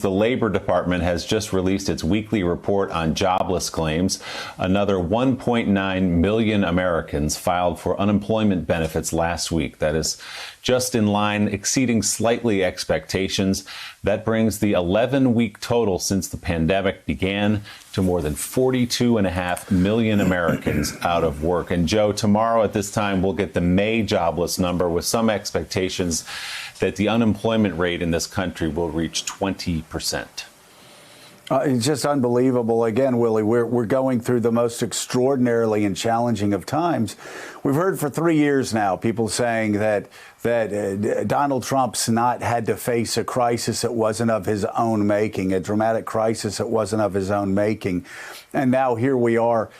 The Labor Department has just released its weekly report on jobless claims. Another 1.9 million Americans filed for unemployment benefits last week. That is just in line, exceeding slightly expectations. That brings the 11-week total since the pandemic began to more than 42.5 million Americans out of work. And Joe, tomorrow at this time, we'll get the May jobless number with some expectations that the unemployment rate in this country will reach 20%. It's just unbelievable. Again, Willie, we're going through the most extraordinarily and challenging of times. We've heard for 3 years now people saying that Donald Trump's not had to face a crisis that wasn't of his own making, a dramatic crisis that wasn't of his own making. And now here we are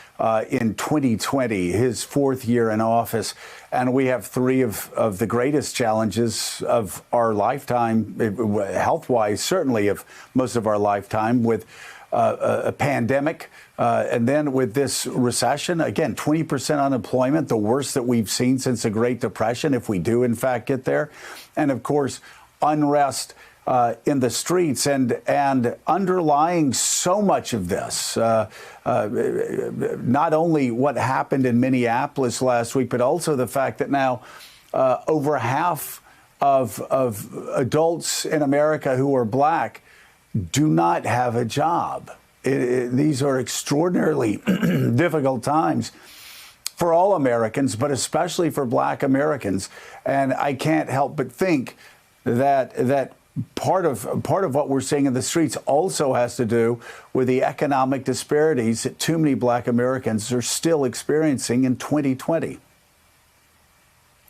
in 2020, his fourth year in office, and we have three of the greatest challenges of our lifetime, health-wise, certainly of most of our lifetime, with a pandemic, and then with this recession, again, 20% unemployment, the worst that we've seen since the Great Depression, if we do in fact get there. And of course, unrest in the streets, and underlying so much of this, not only what happened in Minneapolis last week, but also the fact that now over half of adults in America who are black do not have a job. These are extraordinarily difficult times for all Americans, but especially for black Americans. And I can't help but think that part of what we're seeing in the streets also has to do with the economic disparities that too many black Americans are still experiencing in 2020.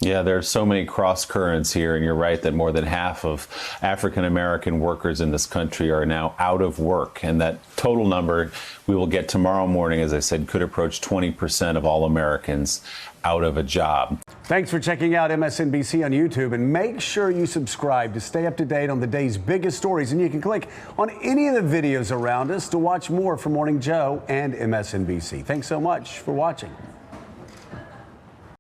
Yeah, there are so many cross currents here, and you're right that more than half of African-American workers in this country are now out of work. And that total number we will get tomorrow morning, as I said, could approach 20% of all Americans out of a job. Thanks for checking out MSNBC on YouTube, and make sure you subscribe to stay up to date on the day's biggest stories. And you can click on any of the videos around us to watch more from Morning Joe and MSNBC. Thanks so much for watching.